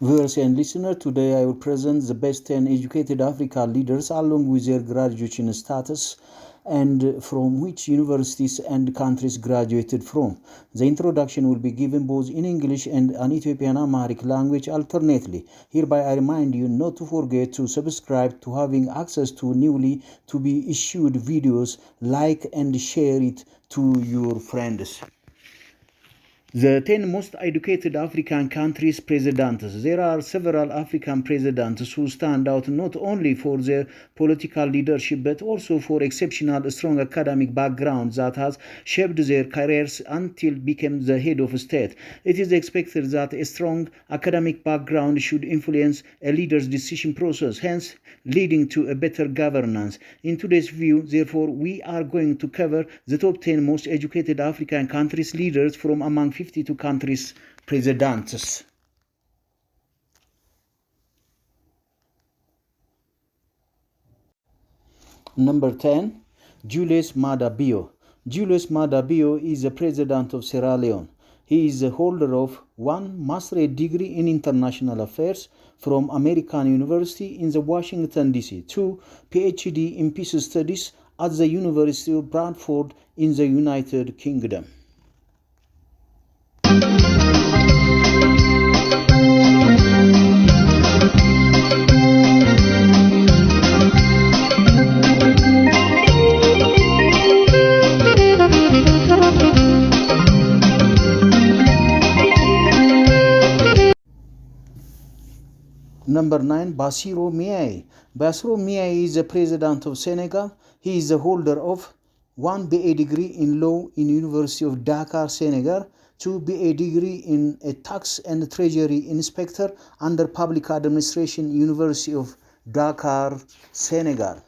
Viewers and listeners, today I will present the best 10 educated African leaders along with their graduation status and from which universities and countries graduated from. The introduction will be given both in English and an Ethiopian Amharic language alternately. Hereby I remind you not to forget to subscribe to having access to newly to be issued videos, like and share it to your friends. The 10 most educated African countries' presidents. There are several African presidents who stand out not only for their political leadership but also for exceptional strong academic background that has shaped their careers until becoming the head of state. It is expected that a strong academic background should influence a leader's decision process, hence leading to a better governance. In today's view, therefore, we are going to cover the top 10 most educated African countries' leaders from among 52 countries' presidents. Number 10, Julius Maada Bio. Julius Maada Bio is the president of Sierra Leone. He is the holder of 1 master's degree in international affairs from American University in the Washington, D.C., 2 PhD in peace studies at the University of Bradford in the United Kingdom. Number 9, Bassirou Miaye. Bassirou Miaye is the president of Senegal. He is the holder of 1 BA degree in law in University of Dakar, Senegal, 2 BA degree in a tax and treasury inspector under public administration, University of Dakar, Senegal.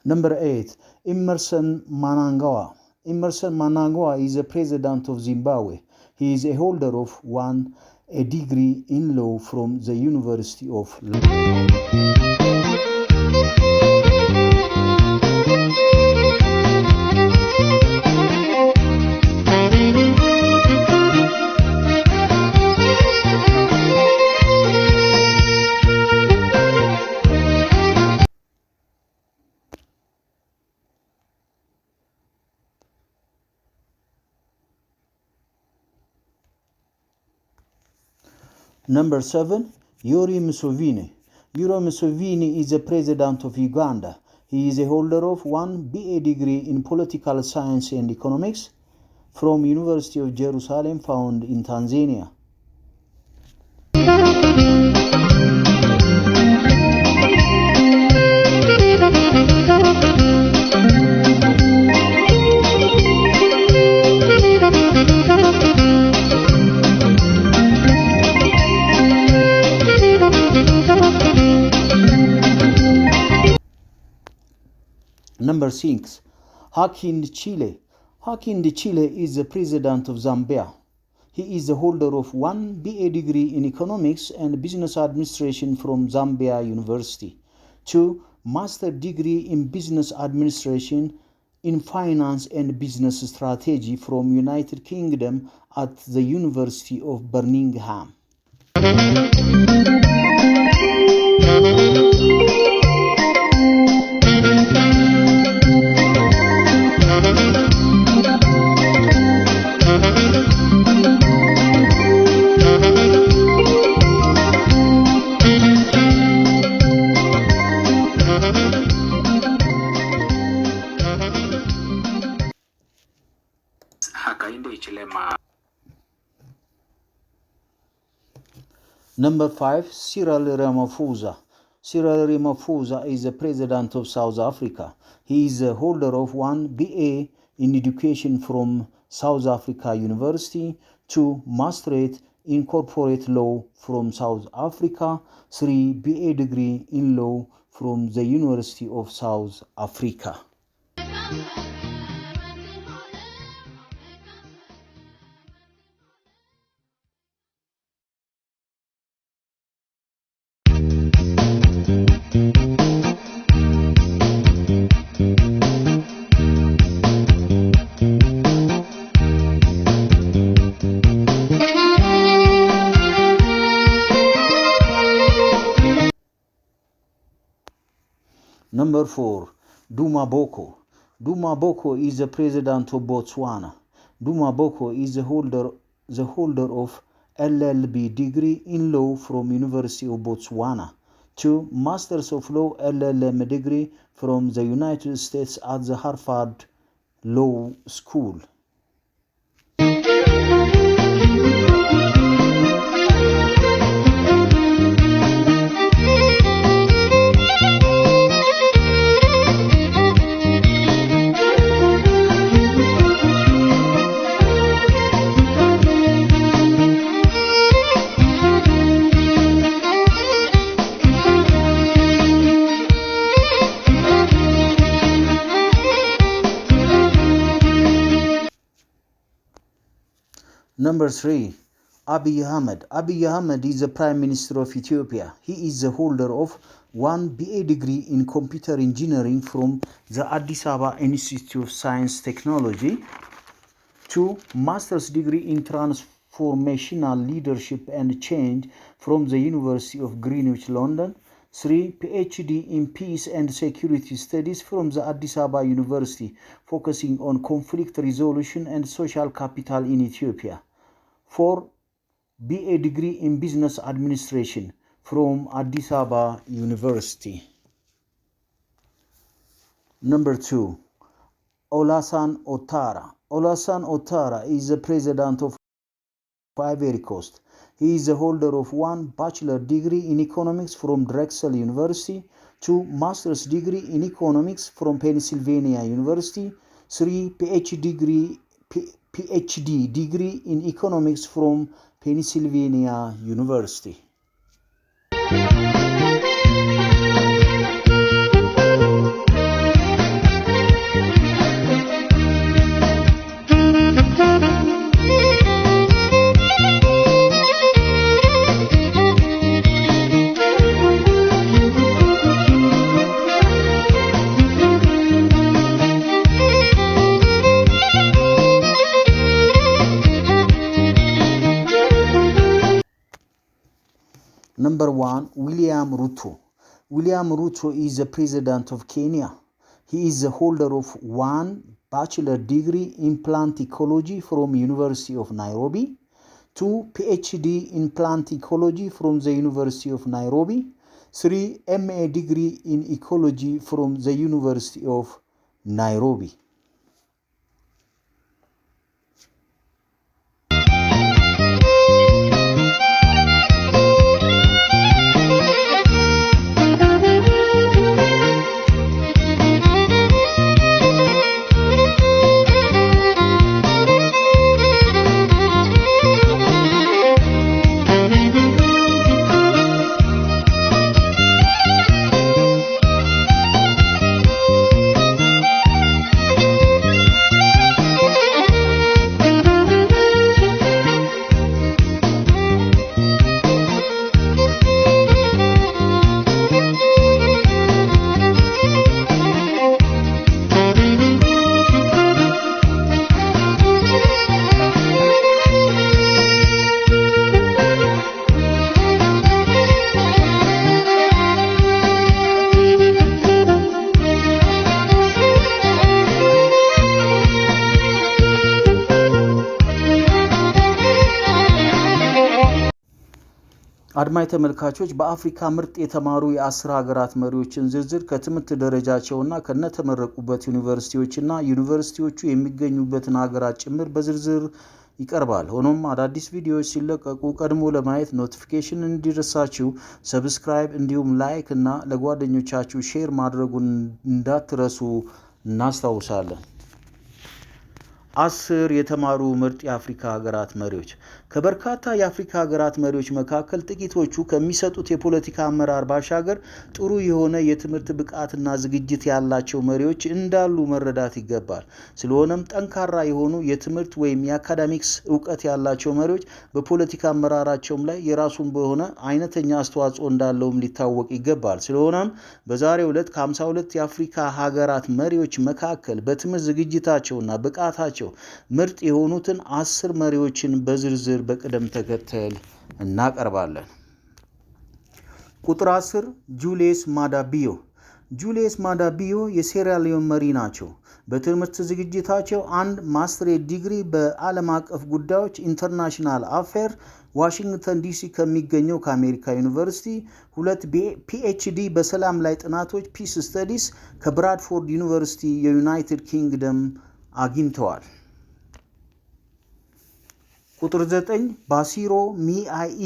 Number 8, Emmerson Mnangagwa. Emmerson Mnangagwa is the president of Zimbabwe. He is a holder of a degree in law from the University of Number 7, Yoweri Museveni. Yoweri Museveni is the president of Uganda. He is a holder of 1 BA degree in political science and economics from University of Jerusalem, found in Tanzania. Number 6, Hakainde Chile. Hakainde Chile is the president of Zambia. He is the holder of 1 BA degree in economics and business administration from Zambia University, 2 master degree in business administration in finance and business strategy from United Kingdom at the University of Birmingham. Number 5, Cyril Ramaphosa. Cyril Ramaphosa is the president of South Africa. He is the holder of 1 BA in education from South Africa University, 2 masterate in corporate law from South Africa, 3 BA degree in law from the University of South Africa. Number 4, Duma Boko. Duma Boko is the president of Botswana. Duma Boko is the holder of LLB degree in law from University of Botswana. 2, Masters of Law LLM degree from the United States at the Harvard Law School. Number 3, Abiy Ahmed. Abiy Ahmed is the Prime Minister of Ethiopia. He is the holder of 1 BA degree in Computer Engineering from the Addis Ababa Institute of Science Technology. 2, Master's degree in Transformational Leadership and Change from the University of Greenwich, London. 3, PhD in Peace and Security Studies from the Addis Ababa University, focusing on conflict resolution and social capital in Ethiopia. 4, BA degree in Business Administration from Addis Ababa University. Number 2, Olasan Ouattara. Olasan Ouattara is the president of Ivory Coast. He is the holder of 1 bachelor degree in economics from Drexel University, 2 master's degree in economics from Pennsylvania University, 3 PhD degree in economics from Pennsylvania University. Number 1, William Ruto. William Ruto is the president of Kenya. He is the holder of 1 bachelor degree in plant ecology from University of Nairobi, 2 PhD in plant ecology from the University of Nairobi, 3 MA degree in ecology from the University of Nairobi. አድማጭ ተመልካቾች በአፍሪካ ምርጥ የተማሩ የ10 ሀገራት መሪዎችን ዝርዝር ከትምህርት ደረጃቸውና ከነተመረቁበት ዩኒቨርሲቲዎችና ዩኒቨርሲቲዎቹ የሚገኙበትን ሀገራት ጭምር በዝርዝር ይቀርባል። ሆኖም አዳዲስ ቪዲዮዎች ሲለቀቁ ቀድሞ ለማየት ኖቲፊኬሽን እንዲደርሳችሁ ሰብስክራይብ እንዲሁም ላይክ እና ለጓደኞቻችሁ ሼር ማድረጉን እንዳትረሱ እናስታውሳለን። 10 የተማሩ ምርጥ የአፍሪካ ሀገራት መሪዎች። ከበርካታ የአፍሪካ ሀገራት መሪዎች መካከል ጥቂቶቹ ከሚሰጡት የፖለቲካ አመራር ባሻገር ጥሩ የሆነ የትምህርት ብቃትና ዝግጅት ያላቸው መሪዎች እንዳሉ መረዳት ይገባል። ስለሆነም ጠንካራ የሆኑ የትምህርት ወይም የአካዳሚክስ ዕውቀት ያላቸው መሪዎች በፖለቲካ አመራራቸውም ላይ የራሱን በሆነ አይነተኛ አስተዋጽኦ እንዳለውም ሊታወቅ ይገባል። ስለሆነም በዛሬው ዕለት ከ52 የአፍሪካ ሀገራት መሪዎች መካከል በትምህርት ዝግጅታቸውና ብቃታቸው ምርጥ የሆኑትን 10 መሪዎችን በዝርዝር በቅደም ተከተል እናቀርባለን። ቁጥር 10 ጁልየስ ማዳ ቢዮ። ጁልየስ ማዳ ቢዮ የሴራሊዮን መሪ ናቸው። በትምህርት ዝግጅታቸው 1 ማስትሬት ዲግሪ በዓለም አቀፍ ጉዳዮች ኢንተርናሽናል አፌር ዋሽንግተን ዲሲ ከሚገኘው ከአሜሪካ ዩኒቨርሲቲ፣ 2 ፒኤችዲ በሰላም ላይ ጥናቶች ፒስ ስተዲስ ከብራድፎርድ ዩኒቨርሲቲ የዩናይትድ ኪንግደም አግኝተዋል። ቁጥር 9 ባሲሮ ሚአኢ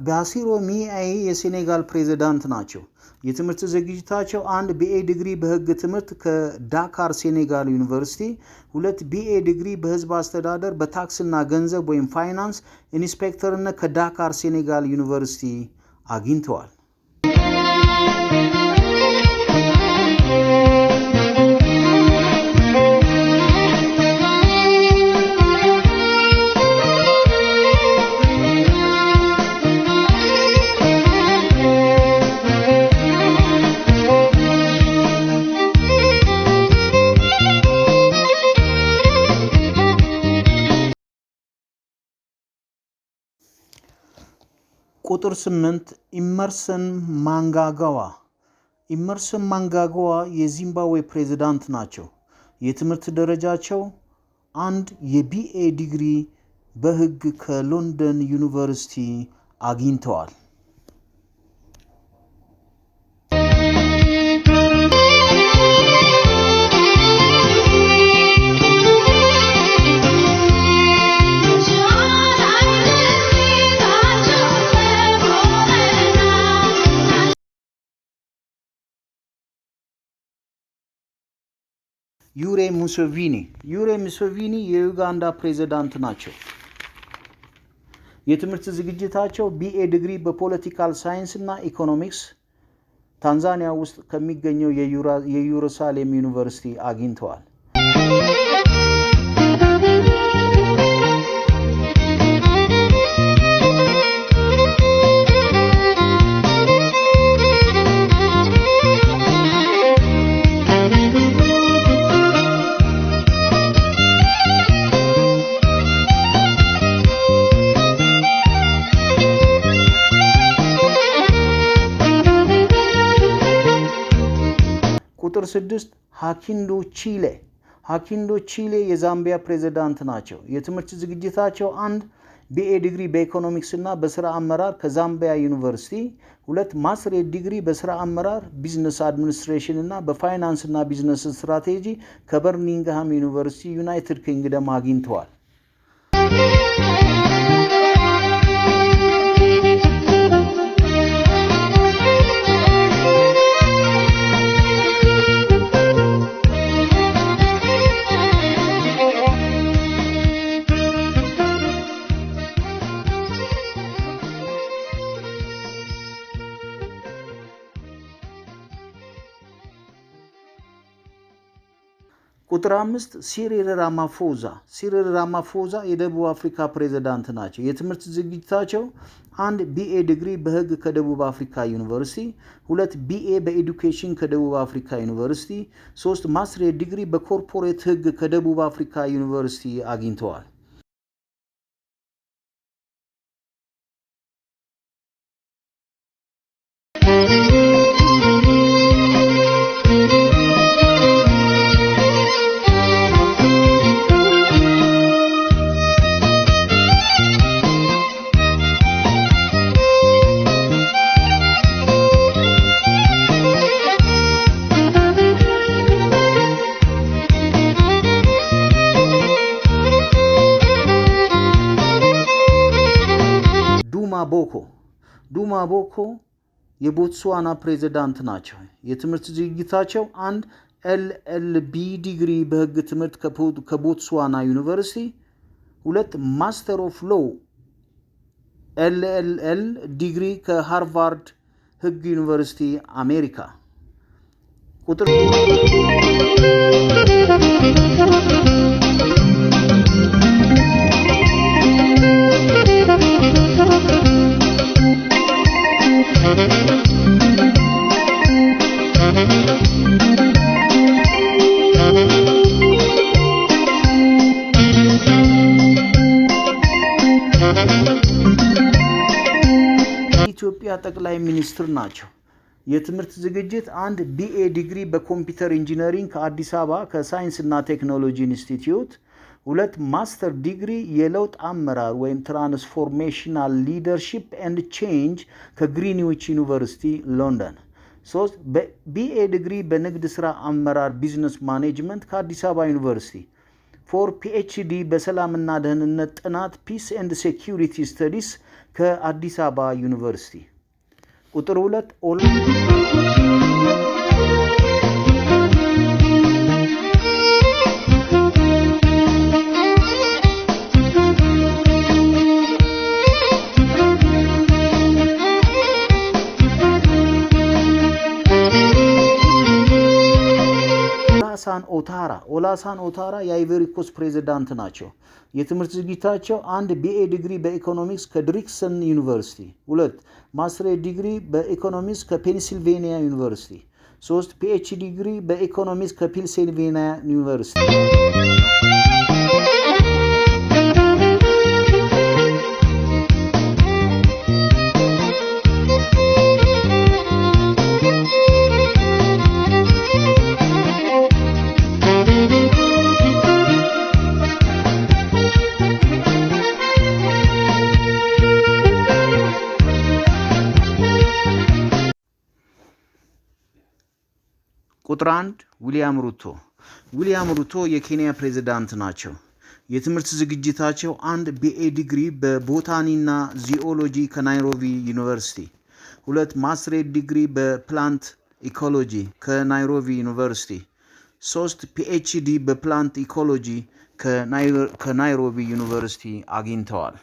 ባሲሮ ሚአኢ የሴኔጋል ፕሬዝዳንት ናቸው። የትምህርት ዝግጅታቸው 1 ቢኤ ዲግሪ በህግ ትምህርት ከዳካር ሴኔጋል ዩኒቨርሲቲ፣ 2 ቢኤ ዲግሪ በህዝብ አስተዳደር በታክስና ገንዘብ ወይም ፋይናንስ ኢንስፔክተርነት ከዳካር ሴኔጋል ዩኒቨርሲቲ አግኝተዋል። ቁጥር 8 ኢመርሰን ማንጋጋዋ የዚምባብዌ ፕሬዝዳንት ናቸው። የትምህርት ደረጃቸው 1 የቢኤ ዲግሪ በህግ ከሎንደን ዩኒቨርሲቲ አግኝተዋል። ዩዌሪ ሙሴቪኒ የዩጋንዳ ፕሬዝዳንት ናቸው። የትምህርት ዝግጅታቸው ቢኤ ዲግሪ በፖለቲካል ሳይንስ እና ኢኮኖሚክስ ታንዛኒያ ውስጥ ከሚገኘው የኢየሩሳሌም ዩኒቨርሲቲ አግኝተዋል። ቁጥር 6 ሃኪንዶ ቺሌ የዛምቢያ ፕሬዝዳንት ናቸው። የትምህርት ዝግጅታቸው 1 ቢኤ ዲግሪ በኢኮኖሚክስ እና በስራ አመራር ከዛምቢያ ዩኒቨርሲቲ፣ 2 ማስትሬት ዲግሪ በስራ አመራር ቢዝነስ አድሚኒስትሬሽን እና በፋይናንስ እና ቢዝነስ ስትራቴጂ ከበርሚንግሃም ዩኒቨርሲቲ ዩናይትድ ኪንግደም አግኝተዋል። ቁጥር 5 ሲሪል ራማፎዛ የደቡብ አፍሪካ ፕሬዝዳንት ናቸው። የትምህርት ዝግጅታቸው 1 ቢኤ ዲግሪ በህግ ከደቡብ አፍሪካ ዩኒቨርሲቲ፣ 2 ቢኤ በኤዱኬሽን ከደቡብ አፍሪካ ዩኒቨርሲቲ፣ 3 ማስትሬት ዲግሪ በኮርፖሬት ህግ ከደቡብ አፍሪካ ዩኒቨርሲቲ አግኝተዋል። ዱማ ቦኮ የቦትስዋና ፕሬዝዳንት ናቸው። የትምህርት ዝግጅታቸው 1 ኤልኤልቢ ዲግሪ በህግ ትምህርት ከቦትስዋና ዩኒቨርሲቲ፣ 2 ማስተር ኦፍ ሎው ኤልኤልኤል ዲግሪ ከሃርቫርድ ህግ ዩኒቨርሲቲ አሜሪካ። ቁጥር የኢትዮጵያ ጠቅላይ ሚኒስትር ናቸው። የትምህርት ዝግጅት አንድ ቢኤ ዲግሪ በኮምፒውተር ኢንጂነሪንግ ከአዲስ አበባ ከሳይንስና ቴክኖሎጂ ኢንስቲትዩት፣ 2 ማስተር ዲግሪ የለውጥ አመራር ወይም ትራንስፎርሜሽናል ሊደርሺፕ ኤንድ ቼንጅ ከግሪንዊች ዩኒቨርሲቲ ሎንደን፣ 3 ቢኤ ዲግሪ በንግድ ሥራ አመራር ቢዝነስ ማኔጅመንት ከአዲስ አበባ ዩኒቨርሲቲ፣ 4 ፒኤችዲ በሰላምና ደህንነት ጥናት ፒስ ኤንድ ሴኪሪቲ ስተዲስ ከአዲስ አበባ ዩኒቨርሲቲ። ቁጥር 2 ኦላሳን ኦታራ የአይቨሪ ኮስት ፕሬዝዳንት ናቸው። የትምህርት ዝግጅታቸው 1 ቢኤ ዲግሪ በኢኮኖሚክስ ከድሪክሰን ዩኒቨርሲቲ፣ 2 ማስተር ዲግሪ በኢኮኖሚክስ ከፔንሲልቬኒያ ዩኒቨርሲቲ፣ 3 ፒኤችዲ ዲግሪ በኢኮኖሚክስ ከፔንሲልቬኒያ ዩኒቨርሲቲ። ቁጥር 1 ዊሊያም ሩቶ የኬንያ ፕሬዝዳንት ናቸው። የትምህርት ዝግጅታቸው 1 ቢኤ ዲግሪ በቦታኒና ዚኦሎጂ ከናይሮቢ ዩኒቨርሲቲ፣ 2 ማስተር ዲግሪ በፕላንት ኢኮሎጂ ከናይሮቢ ዩኒቨርሲቲ፣ 3 ፒኤችዲ በፕላንት ኢኮሎጂ ከናይሮቢ ዩኒቨርሲቲ አግኝተዋል።